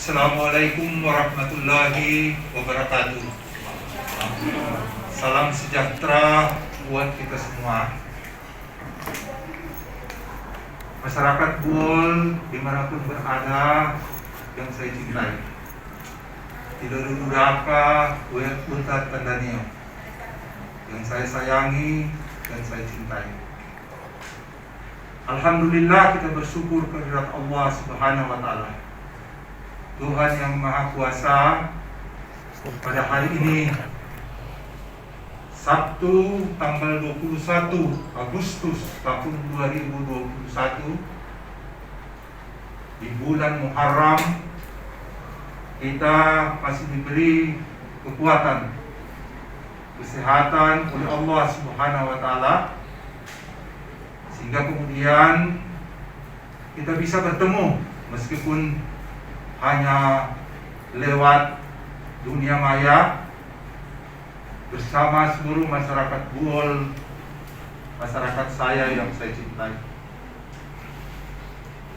Assalamualaikum warahmatullahi wabarakatuh. Salam sejahtera buat kita semua. Masyarakat Buol dimanapun berada yang saya cintai, Tidodudaka Wet Untat Tandanio yang saya sayangi dan saya cintai. Alhamdulillah, kita bersyukur kehadirat Allah Subhanahu wa Ta'ala, Tuhan yang Maha Kuasa. Pada hari ini, Sabtu tanggal 21 Agustus tahun 2021, di bulan Muharram, kita masih diberi kekuatan, kesehatan oleh Allah Subhanahu wa Ta'ala, sehingga kemudian kita bisa bertemu meskipun hanya lewat dunia maya bersama seluruh masyarakat Buol, masyarakat saya yang saya cintai.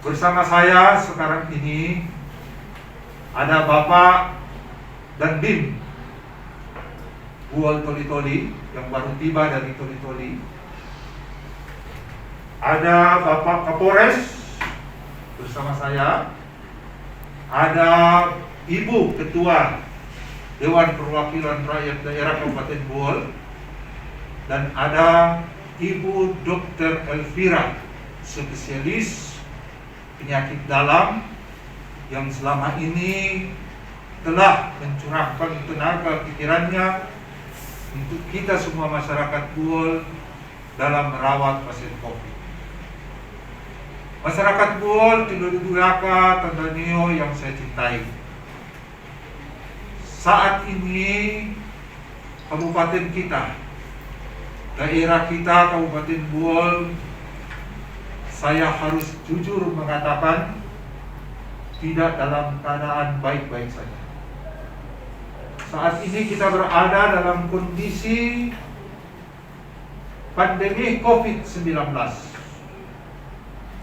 Bersama saya sekarang ini ada Bapak dan Bim Buol Toli-Toli yang baru tiba dari Toli-Toli. Ada Bapak Kapolres bersama saya. Ada Ibu Ketua Dewan Perwakilan Rakyat Daerah Kabupaten Buol, dan ada Ibu Dr. Elvira, spesialis penyakit dalam yang selama ini telah mencurahkan tenaga pikirannya untuk kita semua masyarakat Buol dalam merawat pasien COVID. Masyarakat Buol, Tidodudaka, Tandanio yang saya cintai, saat ini kabupaten kita, daerah kita, Kabupaten Buol, saya harus jujur mengatakan tidak dalam keadaan baik-baik saja. Saat ini kita berada dalam kondisi pandemi COVID-19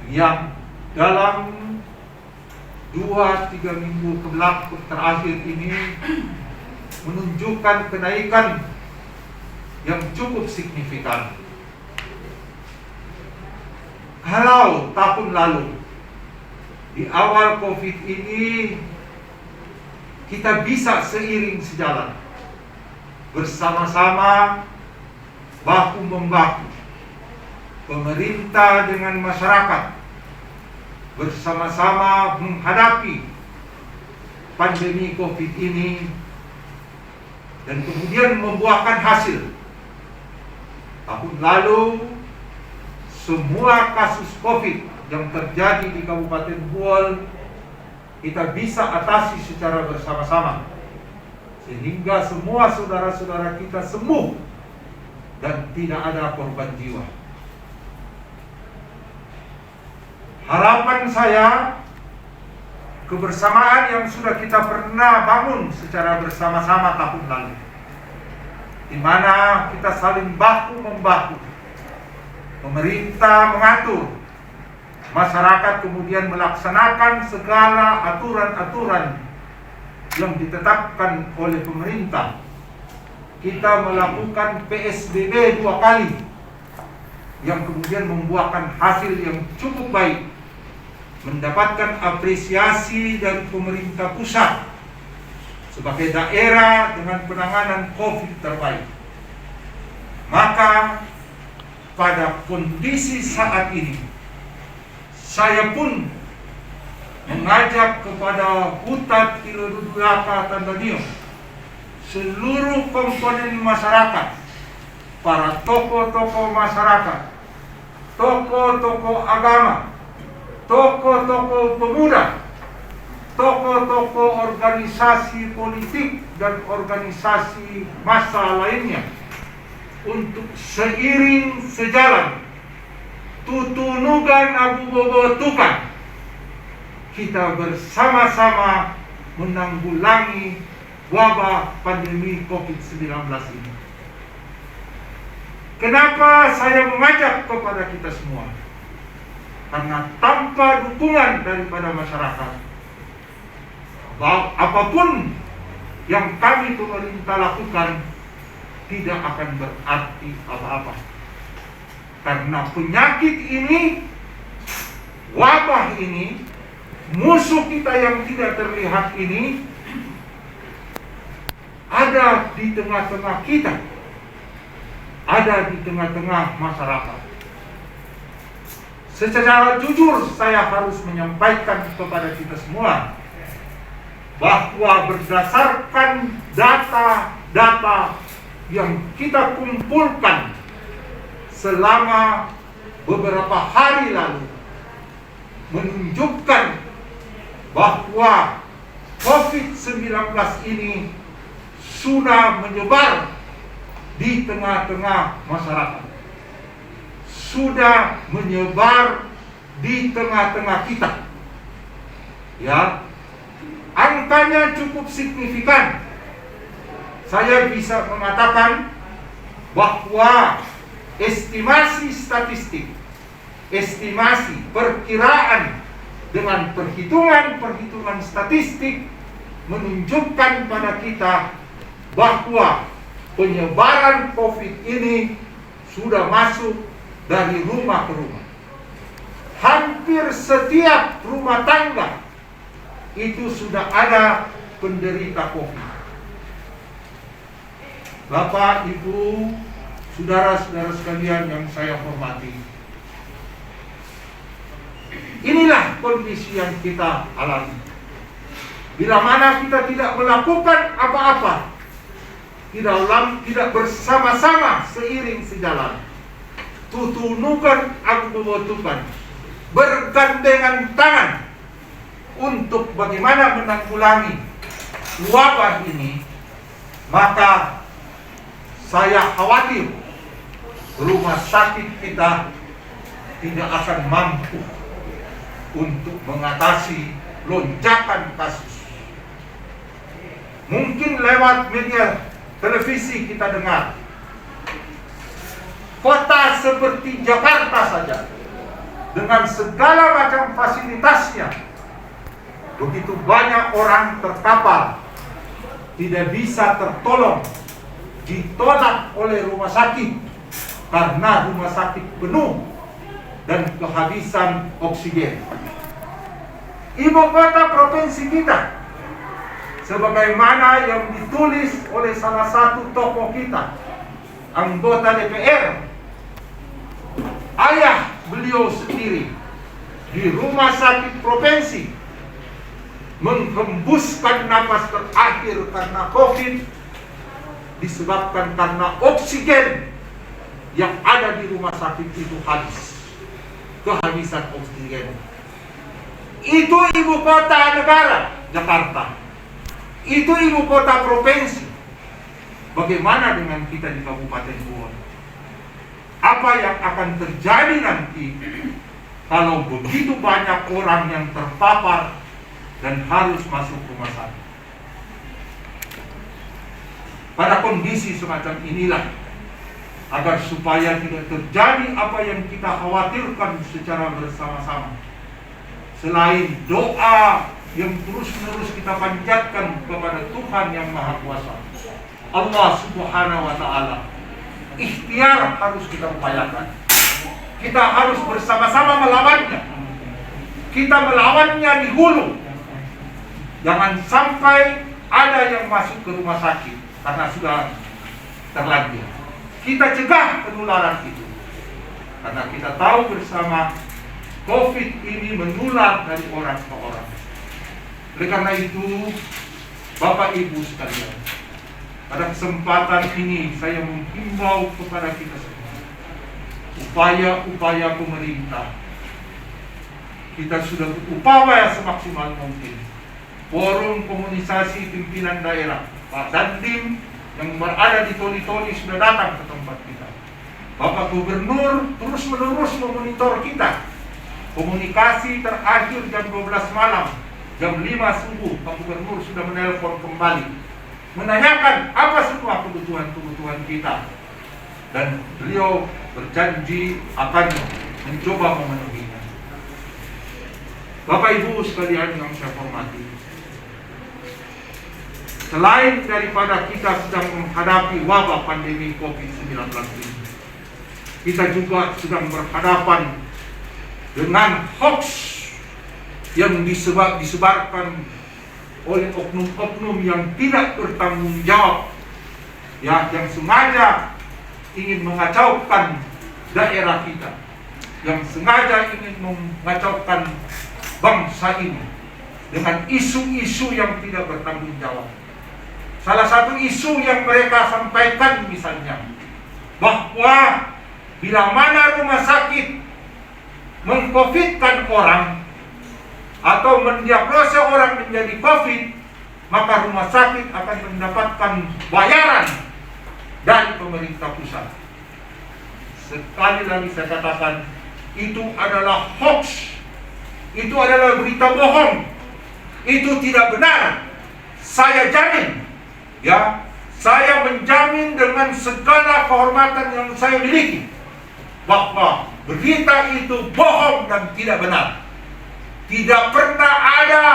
yang dalam 2-3 minggu terakhir ini menunjukkan kenaikan yang cukup signifikan. Kalau tahun lalu di awal COVID ini kita bisa seiring sejalan, bersama-sama, bahu-membahu, pemerintah dengan masyarakat, bersama-sama menghadapi pandemi COVID ini, dan kemudian membuahkan hasil. Tahun lalu, semua kasus COVID yang terjadi di Kabupaten Buol kita bisa atasi secara bersama-sama, sehingga semua saudara-saudara kita sembuh dan tidak ada korban jiwa. Harapan saya, kebersamaan yang sudah kita pernah bangun secara bersama-sama tahun lalu, di mana kita saling bahu-membahu, pemerintah mengatur, masyarakat kemudian melaksanakan segala aturan-aturan yang ditetapkan oleh pemerintah. Kita melakukan PSBB 2 kali, yang kemudian membuahkan hasil yang cukup baik, mendapatkan apresiasi dari pemerintah pusat sebagai daerah dengan penanganan COVID terbaik. Maka pada kondisi saat ini, saya pun mengajak kepada Hutat Tidodudaka Tandanio, seluruh komponen masyarakat, para tokoh-tokoh masyarakat, tokoh-tokoh agama, tokoh-tokoh pemuda, tokoh-tokoh organisasi politik dan organisasi massa lainnya, untuk seiring sejalan tutunugan Abu Bobotukan, kita bersama-sama menanggulangi wabah pandemi COVID-19 ini. Kenapa saya mengajak kepada kita semua? Karena tanpa dukungan daripada masyarakat, bahwa apapun yang kami pemerintah lakukan tidak akan berarti apa-apa. Karena penyakit ini, wabah ini, musuh kita yang tidak terlihat ini ada di tengah-tengah kita, ada di tengah-tengah masyarakat. Secara jujur saya harus menyampaikan kepada kita semua bahwa berdasarkan data-data yang kita kumpulkan selama beberapa hari lalu menunjukkan bahwa COVID-19 ini sudah menyebar di tengah-tengah masyarakat, sudah menyebar di tengah-tengah kita. Ya, angkanya cukup signifikan. Saya bisa mengatakan bahwa estimasi statistik, estimasi perkiraan dengan perhitungan statistik menunjukkan pada kita bahwa penyebaran COVID ini sudah masuk dari rumah ke rumah. Hampir setiap rumah tangga itu sudah ada penderita COVID. Bapak, Ibu, saudara-saudara sekalian yang saya hormati, inilah kondisi yang kita alami. Bila mana kita tidak melakukan apa-apa, tidak bersama-sama seiring sejalan, tutunukan agbobotukan, bergandengan tangan untuk bagaimana menanggulangi wabah ini, maka saya khawatir rumah sakit kita tidak akan mampu untuk mengatasi lonjakan kasus. Mungkin lewat media televisi kita dengar, kota seperti Jakarta saja dengan segala macam fasilitasnya, begitu banyak orang terkapar, tidak bisa tertolong, ditolak oleh rumah sakit karena rumah sakit penuh dan kehabisan oksigen. Ibu kota provinsi kita, sebagaimana yang ditulis oleh salah satu tokoh kita, anggota DPR, ayah beliau sendiri di rumah sakit provinsi menghembuskan napas terakhir karena COVID disebabkan karena oksigen yang ada di rumah sakit itu habis, kehabisan oksigen. Itu ibu kota negara, Jakarta. Itu ibu kota provinsi. Bagaimana dengan kita di Kabupaten Goa? Apa yang akan terjadi nanti kalau begitu banyak orang yang terpapar dan harus masuk rumah sakit? Pada kondisi semacam inilah, agar supaya tidak terjadi apa yang kita khawatirkan secara bersama-sama, selain doa yang terus-menerus kita panjatkan kepada Tuhan yang Maha Kuasa, Allah Subhanahu wa Ta'ala, ikhtiar harus kita upayakan. Kita harus bersama-sama melawannya. Kita melawannya di hulu. Jangan sampai ada yang masuk ke rumah sakit karena sudah terlanjur. Kita cegah penularan itu, karena kita tahu bersama COVID ini menular dari orang ke orang. Oleh karena itu, Bapak Ibu sekalian, pada kesempatan ini saya menghimbau kepada kita semua, upaya-upaya pemerintah. Kita sudah berupaya semaksimal mungkin. Forum komunikasi pimpinan daerah, Pak Dandim yang berada di Toli-Toli sudah datang ke tempat kita. Bapak Gubernur terus-menerus memonitor kita. Komunikasi terakhir jam 12 malam, jam 5 subuh, Pak Gubernur sudah menelpon kembali, menanyakan apa semua kebutuhan-kebutuhan kita. Dan beliau berjanji akan mencoba memenuhinya. Bapak Ibu sekalian yang saya hormati, Selain daripada kita sedang menghadapi wabah pandemi COVID-19 ini, kita juga sedang berhadapan dengan hoax yang disebarkan oleh oknum-oknum yang tidak bertanggung jawab, ya, yang sengaja ingin mengacaukan daerah kita, yang sengaja ingin mengacaukan bangsa ini dengan isu-isu yang tidak bertanggung jawab. Salah satu isu yang mereka sampaikan misalnya bahwa bila mana rumah sakit meng-COVID-kan orang atau mendiagnosa orang menjadi COVID, maka rumah sakit akan mendapatkan bayaran dari pemerintah pusat. Sekali lagi saya katakan, itu adalah hoax, itu adalah berita bohong, itu tidak benar. Saya jamin, ya, saya menjamin dengan segala kehormatan yang saya miliki bahwa berita itu bohong dan tidak benar. Tidak pernah ada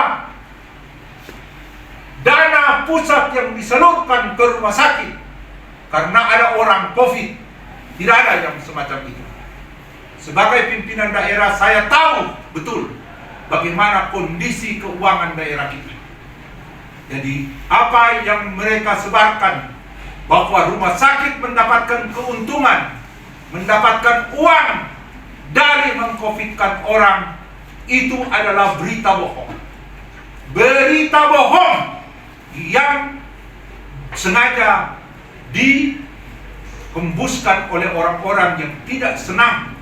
dana pusat yang disalurkan ke rumah sakit karena ada orang COVID. Tidak ada yang semacam itu. Sebagai pimpinan daerah, saya tahu betul bagaimana kondisi keuangan daerah kita. Jadi apa yang mereka sebarkan bahwa rumah sakit mendapatkan keuntungan, mendapatkan uang dari meng-COVID-kan orang, itu adalah berita bohong. Berita bohong yang sengaja dihembuskan oleh orang-orang yang tidak senang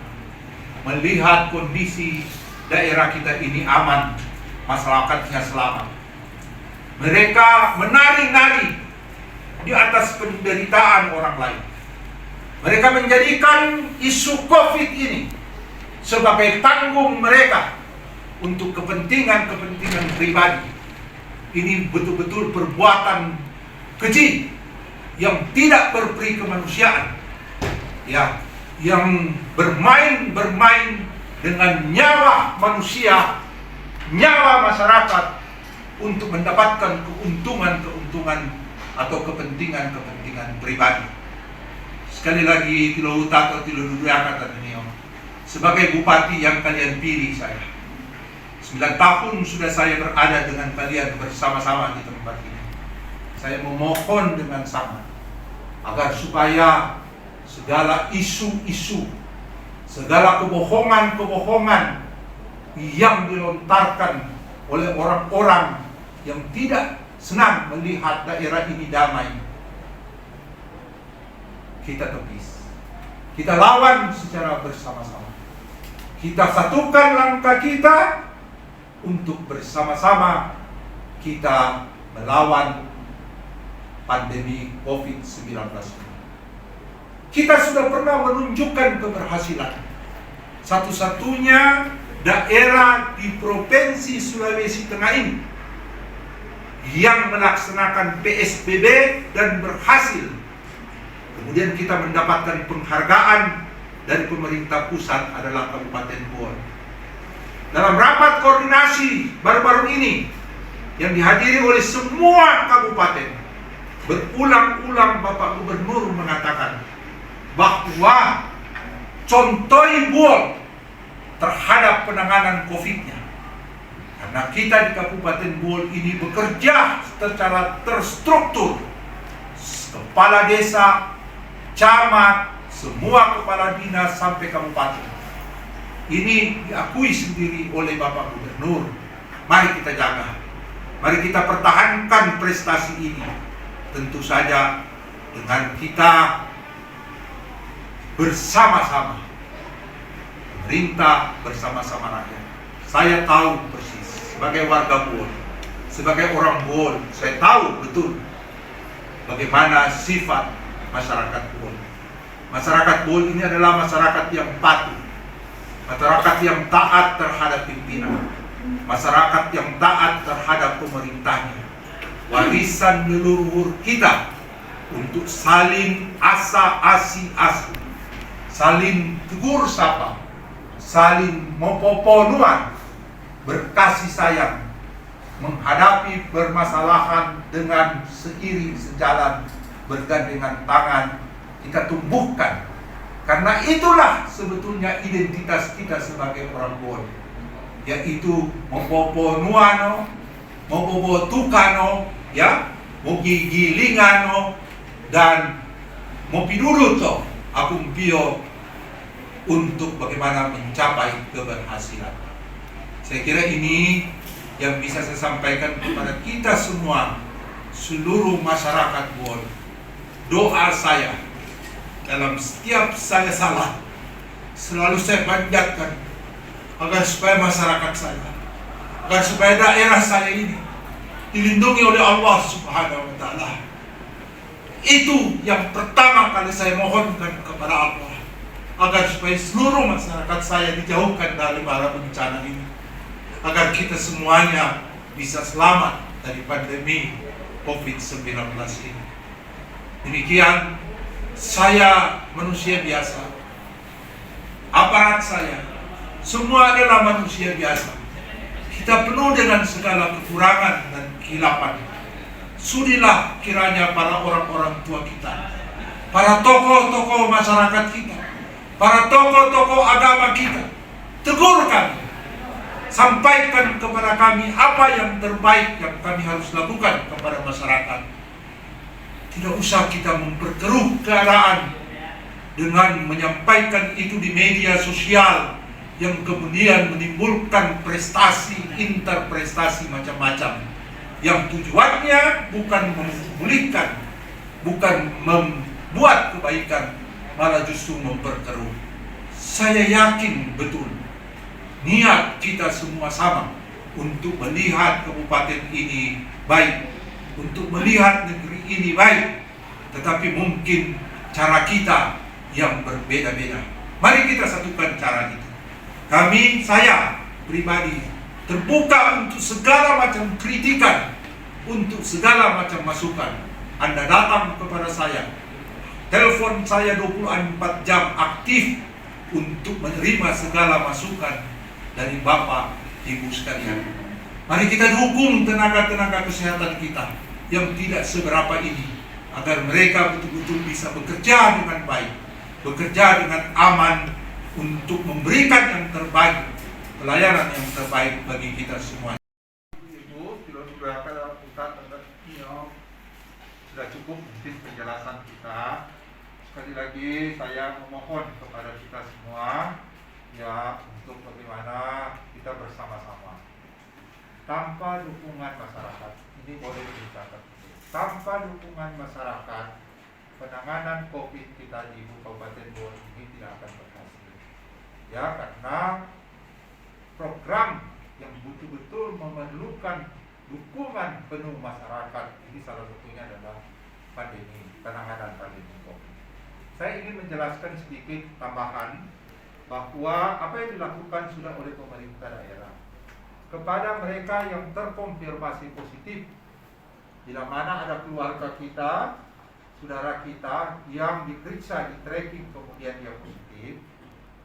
melihat kondisi daerah kita ini aman, masyarakatnya selamat. Mereka menari-nari di atas penderitaan orang lain. Mereka menjadikan isu COVID ini sebagai panggung mereka untuk kepentingan-kepentingan pribadi. Ini betul-betul perbuatan keji yang tidak berperi kemanusiaan, ya, yang bermain dengan nyawa manusia, nyawa masyarakat untuk mendapatkan keuntungan atau kepentingan pribadi. Sekali lagi, Tilo Huta atau Tilo Duduyaka Tanenio, sebagai bupati yang kalian pilih saya, 9 tahun sudah saya berada dengan kalian bersama-sama di tempat ini. Saya memohon dengan sangat agar supaya segala isu-isu, segala kebohongan-kebohongan yang dilontarkan oleh orang-orang yang tidak senang melihat daerah ini damai, kita tepis, kita lawan secara bersama-sama. Kita satukan langkah kita untuk bersama-sama kita melawan pandemi COVID-19. Kita sudah pernah menunjukkan keberhasilan. Satu-satunya daerah di Provinsi Sulawesi Tengah ini yang melaksanakan PSBB dan berhasil. Kemudian kita mendapatkan penghargaan dari pemerintah pusat adalah Kabupaten Buol. Dalam rapat koordinasi baru-baru ini yang dihadiri oleh semua kabupaten, berulang-ulang Bapak Gubernur mengatakan bahwa contoi Buol terhadap penanganan COVID-nya. Karena kita di Kabupaten Buol ini bekerja secara terstruktur. Kepala desa, camat, semua kepala dinas sampai kabupaten. Ini diakui sendiri oleh Bapak Gubernur. Mari kita jaga. Mari kita pertahankan prestasi ini. Tentu saja dengan kita bersama-sama, pemerintah bersama-sama rakyat. Saya tahu persis sebagai warga Buol, sebagai orang Buol, saya tahu betul bagaimana sifat masyarakat Buol. Masyarakat Buol ini adalah masyarakat yang patuh, masyarakat yang taat terhadap pimpinan, masyarakat yang taat terhadap pemerintahnya. Warisan leluhur kita untuk saling asa-asi-asu, saling tegur sapa, saling mempoponuan, berkasih sayang, menghadapi permasalahan dengan seiring sejalan, bergandengan tangan, kita tumbuhkan. Karena itulah sebetulnya identitas kita sebagai orang Bon, yaitu membobo nuano, membobo tukano, ya, mogigilingano, dan mopiduruto akung pio untuk bagaimana mencapai keberhasilan. Saya kira ini yang bisa saya sampaikan kepada kita semua, seluruh masyarakat Bon. Doa saya, dalam setiap saya salah, selalu saya panjatkan agar supaya masyarakat saya, agar supaya daerah saya ini dilindungi oleh Allah Subhanahu wa Ta'ala. Itu yang pertama kali saya mohonkan kepada Allah, agar supaya seluruh masyarakat saya dijauhkan dari bara bencana ini, agar kita semuanya bisa selamat dari pandemi COVID-19 ini. Demikian, saya manusia biasa, aparat saya, semua adalah manusia biasa. Kita penuh dengan segala kekurangan dan kehilapan. Sudilah kiranya para orang-orang tua kita, para tokoh-tokoh masyarakat kita, para tokoh-tokoh agama kita, tegur kami, sampaikan kepada kami apa yang terbaik yang kami harus lakukan kepada masyarakat. Tidak usah kita memperkeruh keadaan dengan menyampaikan itu di media sosial yang kemudian menimbulkan prestasi, interprestasi macam-macam, yang tujuannya bukan memulihkan, bukan membuat kebaikan, malah justru memperkeruh. Saya yakin betul niat kita semua sama untuk melihat kabupaten ini baik, untuk melihat negeri ini baik, tetapi mungkin cara kita yang berbeda-beda. Mari kita satukan cara itu. Saya pribadi terbuka untuk segala macam kritikan, untuk segala macam masukan. Anda datang kepada saya, telepon saya 24 jam aktif untuk menerima segala masukan dari Bapak Ibu sekalian. Mari kita dukung tenaga-tenaga kesehatan kita yang tidak seberapa ini, agar mereka betul-betul bisa bekerja dengan baik, bekerja dengan aman, untuk memberikan yang terbaik, pelayanan yang terbaik bagi kita semua. Ibu, sudah cukup mungkin penjelasan kita. Sekali lagi saya memohon kepada kita semua, ya, untuk bagaimana kita bersama-sama. Tanpa dukungan masyarakat, ini boleh dicatat, tanpa dukungan masyarakat, penanganan COVID kita di Kabupaten Bon ini tidak akan berhasil. Ya, karena program yang betul-betul memerlukan dukungan penuh masyarakat, ini salah satunya adalah penanganan pandemi COVID. Saya ingin menjelaskan sedikit tambahan bahwa apa yang dilakukan sudah oleh pemerintah daerah kepada mereka yang terkonfirmasi positif, bila mana ada keluarga kita, saudara kita yang diperiksa, di tracking kemudian dia positif,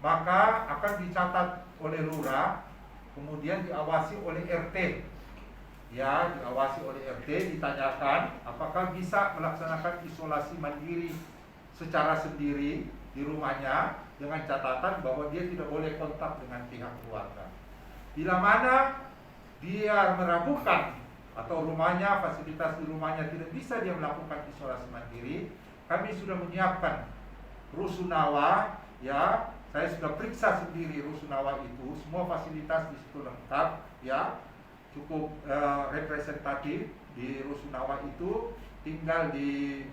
maka akan dicatat oleh lurah, kemudian diawasi oleh RT. Ya, diawasi oleh RT, ditanyakan apakah bisa melaksanakan isolasi mandiri secara sendiri di rumahnya, dengan catatan bahwa dia tidak boleh kontak dengan pihak keluarga. Bila mana dia meragukan atau rumahnya, fasilitas di rumahnya tidak bisa dia melakukan isolasi mandiri, kami sudah menyiapkan rusunawa. Ya, saya sudah periksa sendiri rusunawa itu, semua fasilitas di situ lengkap, ya, cukup representatif di rusunawa itu. Tinggal di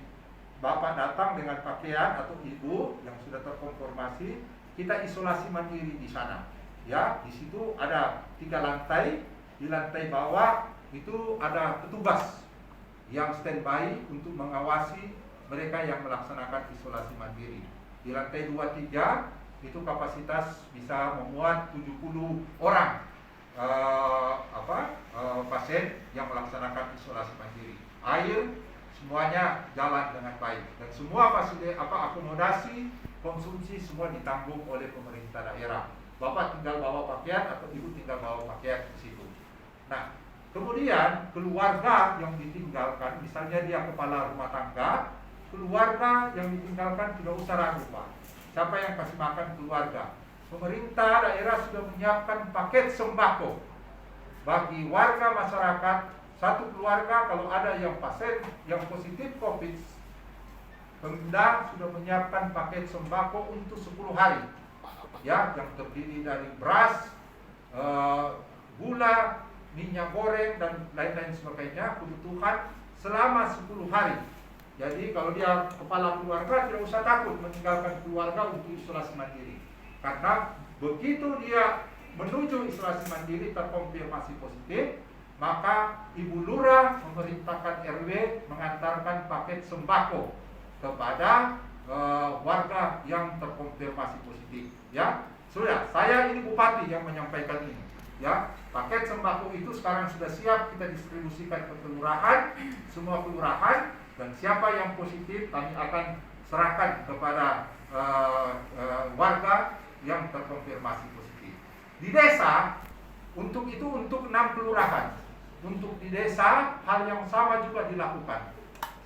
Bapak datang dengan pakaian atau ibu yang sudah terkonfirmasi, kita isolasi mandiri di sana. Ya, di situ ada 3 lantai. Di lantai bawah itu ada petugas yang standby untuk mengawasi mereka yang melaksanakan isolasi mandiri. Di lantai 2-3 itu kapasitas bisa memuat 70 orang pasien yang melaksanakan isolasi mandiri. Air semuanya jalan dengan baik, dan semua fasilitas akomodasi, konsumsi semua ditanggung oleh pemerintah daerah. Bapak tinggal bawa pakaian atau ibu tinggal bawa pakaian ke situ. Nah, Kemudian keluarga yang ditinggalkan, misalnya dia kepala rumah tangga, keluarga yang ditinggalkan tidak usah ragu Pak. Siapa yang kasih makan keluarga? Pemerintah daerah sudah menyiapkan paket sembako bagi warga masyarakat. Satu keluarga kalau ada yang pasien yang positif COVID, Pemda sudah menyiapkan paket sembako untuk 10 hari, ya, yang terdiri dari beras, gula, minyak goreng dan lain-lain sebagainya, kebutuhan selama 10 hari. Jadi kalau dia kepala keluarga tidak usah takut meninggalkan keluarga untuk isolasi mandiri, karena begitu dia menuju isolasi mandiri terkonfirmasi positif, maka Ibu Lurah memerintahkan RW mengantarkan paket sembako kepada warga yang terkonfirmasi positif. Ya, sudah. Saya ini bupati yang menyampaikan ini. Ya, paket sembako itu sekarang sudah siap kita distribusikan ke kelurahan, semua kelurahan, dan siapa yang positif kami akan serahkan kepada warga yang terkonfirmasi positif. Di desa, untuk 6 kelurahan. Untuk di desa hal yang sama juga dilakukan.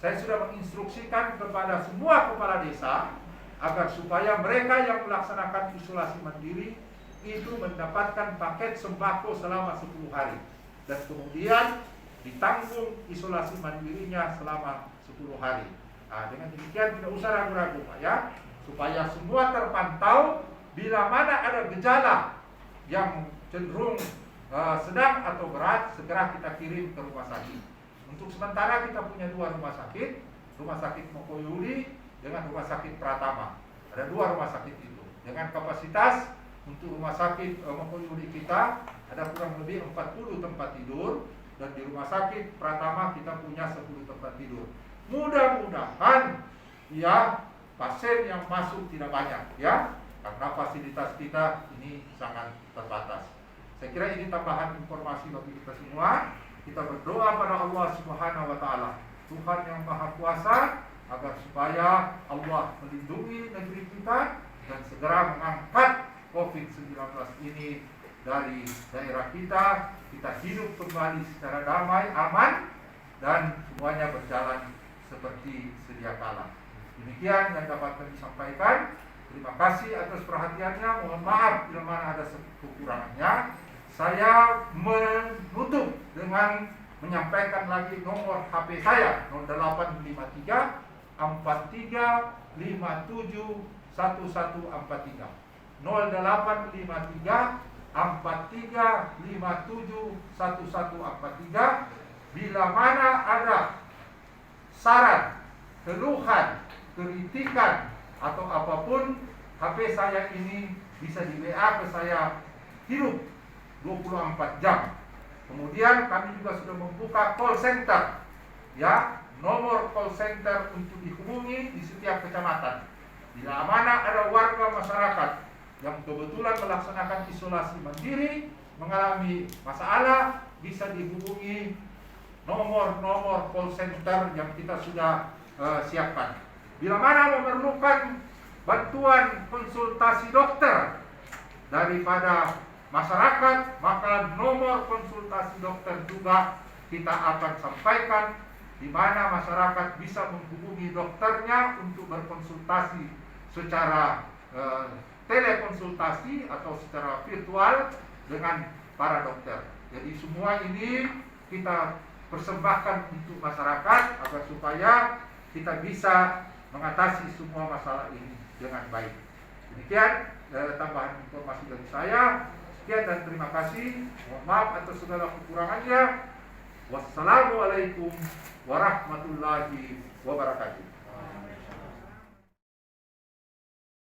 Saya sudah menginstruksikan kepada semua kepala desa agar supaya mereka yang melaksanakan isolasi mandiri itu mendapatkan paket sembako selama 10 hari, dan kemudian ditanggung isolasi mandirinya selama 10 hari. Nah, dengan demikian tidak usah ragu-ragu Pak, ya, supaya semua terpantau. Bila mana ada gejala yang cenderung sedang atau berat, segera kita kirim ke rumah sakit. Untuk sementara kita punya 2 rumah sakit, Rumah Sakit Mokoyuli dengan Rumah Sakit Pratama. Ada 2 rumah sakit itu dengan kapasitas untuk Rumah Sakit Mokoyuli kita ada kurang lebih 40 tempat tidur, dan di Rumah Sakit Pratama kita punya 10 tempat tidur. Mudah-mudahan ya pasien yang masuk tidak banyak, ya, karena fasilitas kita ini sangat terbatas. Saya kira ini tambahan informasi bagi kita semua. Kita berdoa pada Allah Subhanahu wa Ta'ala, Tuhan yang Maha Kuasa, agar supaya Allah melindungi negeri kita dan segera mengangkat COVID-19 ini dari daerah kita. Kita hidup kembali secara damai, aman, dan semuanya berjalan seperti sedia kala. Demikian yang dapat kami sampaikan. Terima kasih atas perhatiannya. Mohon maaf bila mana ada kekurangannya. Saya menutup dengan menyampaikan lagi nomor HP saya 0853 43 57 1143 0853 43 57 1143. Bila mana ada saran, keluhan, kritikan atau apapun, HP saya ini bisa di WA ke saya hidup 24 jam. Kemudian kami juga sudah membuka call center, ya, nomor call center untuk dihubungi di setiap kecamatan. Bila mana ada warga masyarakat yang kebetulan melaksanakan isolasi mandiri mengalami masalah, bisa dihubungi nomor-nomor call center yang kita sudah siapkan. Bila mana memerlukan bantuan konsultasi dokter daripada masyarakat, maka nomor konsultasi dokter juga kita akan sampaikan, di mana masyarakat bisa menghubungi dokternya untuk berkonsultasi secara telekonsultasi atau secara virtual dengan para dokter. Jadi semua ini kita persembahkan untuk masyarakat agar supaya kita bisa mengatasi semua masalah ini dengan baik. Demikian tambahan informasi dari saya. Sekian dan terima kasih. Mohon maaf atas segala kekurangannya. Wassalamualaikum warahmatullahi wabarakatuh.